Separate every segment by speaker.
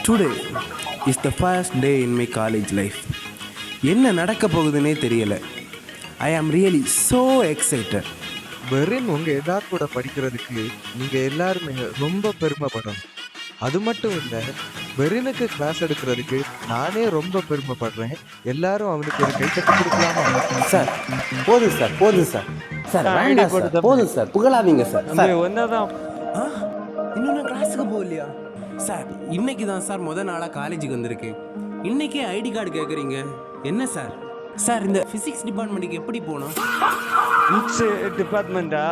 Speaker 1: Today is the first day in my college life. என்ன நடக்க போகுதுன்னே தெரியல. I am really so excited.
Speaker 2: வெறும் உங்க கூட படிக்கிறதுக்கு நீங்க எல்லாருமே ரொம்ப பெருமைப்படணும். அது மட்டும் இல்ல, வெறினுக்கு கிளாஸ் எடுக்கிறதுக்கு நானே ரொம்ப பெருமைப்படுறேன். எல்லாரும் அவனுக்கு ஒரு கைத்தட்டி கொடுக்கலாமா?
Speaker 1: சார் போதும் சார், போதும் சார். சார் வேண்டாம் சார், போதும் சார், புகழாதீங்க சார்.
Speaker 2: ஒன்னதான்
Speaker 1: இன்னும் நான் கிளாஸுக்கு போகலையா சார்? இன்னைக்கு தான் சார் முதல் நாளாக காலேஜுக்கு வந்திருக்கு. இன்னைக்கே ஐடி கார்டு கேட்குறீங்க என்ன சார்? சார் இந்த ஃபிசிக்ஸ் டிபார்ட்மெண்ட்டுக்கு எப்படி போகணும்?
Speaker 2: டிபார்ட்மெண்டா?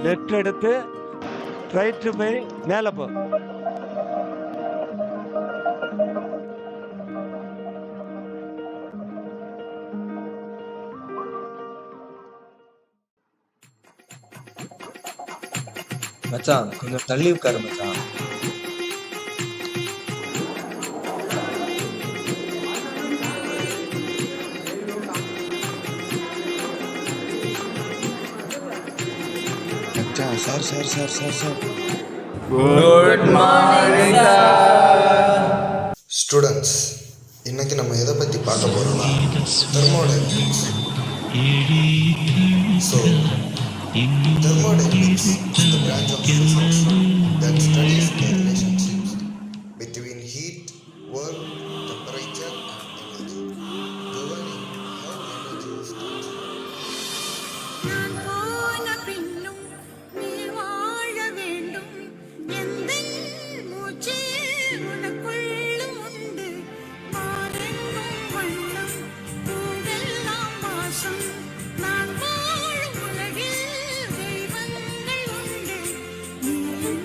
Speaker 2: லெட்டர் எடுத்து ரைட்டு போய் மேலே போ.
Speaker 3: மச்சான் கொஞ்சம் தள்ளி உட்காரு மச்சான். மச்சான் sir sir sir sir sir
Speaker 4: good morning sir.
Speaker 5: Students, இன்னைக்கு நம்ம எதை பற்றி பார்க்க போகிறோம்னா thermodynamics. So thermodynamics is the branch of physics that studies the relationships between heat, work, temperature and energy, governing how energy is transferred.
Speaker 6: நான் போன பின்னும் நீ வாழ வேண்டும், எந்தன் மூச்சே உனக்குள்ளும் உண்டு. பாரெங்கும் வண்ணம், பூவெல்லாம் வாசம், நான் வாழும் உலகில் தெய்வங்கள் உண்டு. நீ என்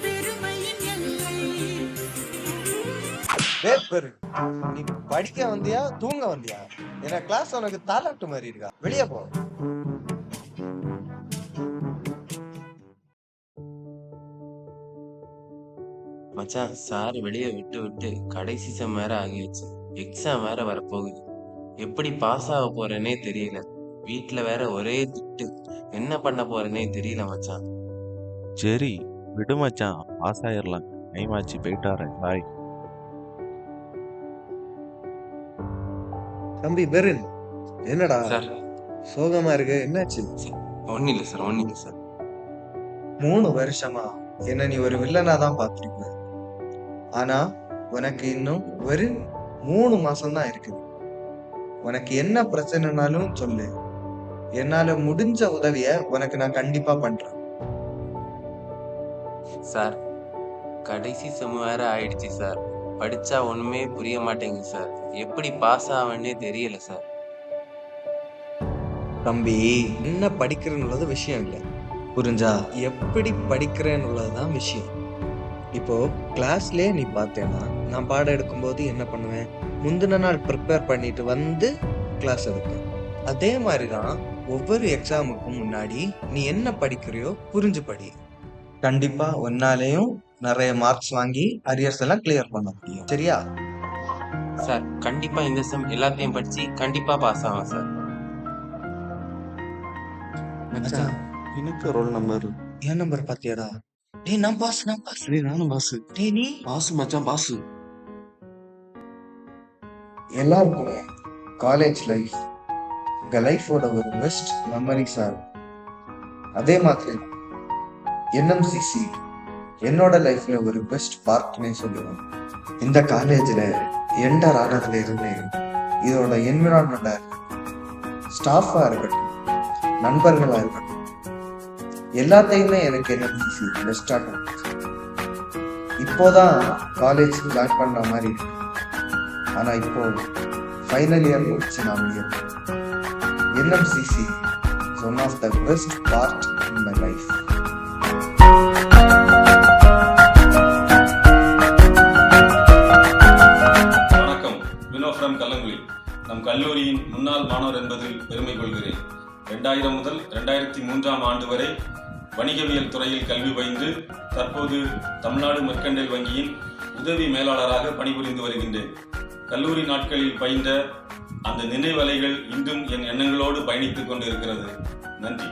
Speaker 6: பெருமையின் எல்லை.
Speaker 3: நீ படிக்க வந்தியா தூங்க வந்தியா? ஏன்னா கிளாஸ் உனக்கு தாலாட்டு மாதிரி இருக்கா? வெளியே போ.
Speaker 4: மச்சான், சார் வெளியே விட்டு விட்டு கடைசி செம் வேற ஆகிடுச்சு. எக்ஸாம் வேற வரப்போகுது. எப்படி பாஸ் ஆக போறேனே தெரியல. வீட்டுல வேற ஒரே திட்டு. என்ன பண்ண போறேனே தெரியல மச்சான்.
Speaker 7: சரி விடு மச்சான், பாஸ் ஆயிடலாம். டைம் ஆச்சு, போயிட்டாரேன். பாய்.
Speaker 3: தம்பி பெரின், என்னடா
Speaker 4: சார்
Speaker 3: சோகமா இருக்கு? என்னாச்சு?
Speaker 4: ஒன்னும் இல்லை சார், ஒன்னும் இல்லை சார்.
Speaker 3: 3 வருஷமா என்ன நீ ஒரு வில்லனா தான் பார்த்திருக்க. ஆனா உனக்கு இன்னும் வெறும் 3 மாசம் தான் இருக்குது. உனக்கு என்ன பிரச்சனைனாலும் சொல்லு. என்னால முடிஞ்ச உதவிய உனக்கு நான் கண்டிப்பா பண்றேன்.
Speaker 4: சார் கடைசி செம் வேற ஆயிடுச்சு சார். படிச்சா ஒண்ணுமே புரிய மாட்டேங்குது சார். எப்படி பாஸ் ஆவேன்னே தெரியல சார்.
Speaker 3: தம்பி, என்ன படிக்கிறேன்னு விஷயம் இல்லை, புரிஞ்சா? எப்படி படிக்கிறேன்னு உள்ளதுதான் விஷயம். இப்போ கிளாஸ்லயே நீ பார்த்தேன்னா, நான் பாடம் எடுக்கும்போது என்ன பண்ணுவேன்? முந்தின நாள் ப்ரிப்பேர் பண்ணிட்டு வந்து கிளாஸ் எடுப்பேன். அதே மாதிரிதான் ஒவ்வொரு எக்ஸாமுக்கும் முன்னாடி நீ என்ன படிக்கிறியோ புரிஞ்சு படி. கண்டிப்பா ஒன்னாலேயும் நிறைய மார்க்ஸ் வாங்கி அரியர்ஸ் எல்லாம் கிளியர் பண்ண முடியும். சரியா?
Speaker 4: சார் கண்டிப்பா இந்த செம் எல்லாத்தையும் படிச்சு கண்டிப்பா பாஸ் ஆகும் சார்.
Speaker 3: மச்சான்,
Speaker 7: எனக்கு ரோல் நம்பர்
Speaker 3: என் நம்பர் பாத்தியாடா? டேய், நான் பாஸ்.
Speaker 7: நானும் பாஸ்.
Speaker 3: டேய் நீ
Speaker 7: பாஸ் மச்சான், பாஸ்.
Speaker 3: எல்லாருக்குமே காலேஜ் லைஃப் உங்க லைஃபோட ஒரு பெஸ்ட் மெமரிஸா இருக்கும். அதே மாதிரி என்எம்சிசி என்னோட லைஃப்ல ஒரு பெஸ்ட் பார்ட்னே சொல்லுவேன். இந்த காலேஜ்ல என்டர் ஆனதுல இருந்து இதோட என்விரான்மெண்டா இருக்கட்டும், ஸ்டாஃபா இருக்கட்டும், நண்பர்களா இருக்கட்டும், எல்லாத்தையுமே எனக்கு என்எம்சிசி பெஸ்டா இருந்துச்சு. இப்போதான் காலேஜ் ஜாயின் பண்ண மாதிரி இருக்கு. ஆனா இப்போ ஃபைனல் இயர் முடிச்சு நான் வெளியே NMCC is one of the best part in my life.
Speaker 8: வணக்கம், வினோ ஃப்ரம் கல்லங்குழி. நம் கல்லூரியின் முன்னாள் மாணவர் என்பதில் பெருமை கொள்கிறேன். 2000 முதல் 2003ஆம் ஆண்டு வரை வணிகவியல் துறையில் கல்வி பயின்று தற்போது தமிழ்நாடு மெர்கண்டைல் வங்கியின் உதவி மேலாளராக பணிபுரிந்து வருகின்றேன். கல்லூரி நாட்களில் பயின்ற அந்த நினைவலைகள் இன்றும் என் எண்ணங்களோடு பயணித்துக் கொண்டிருக்கிறது. நன்றி.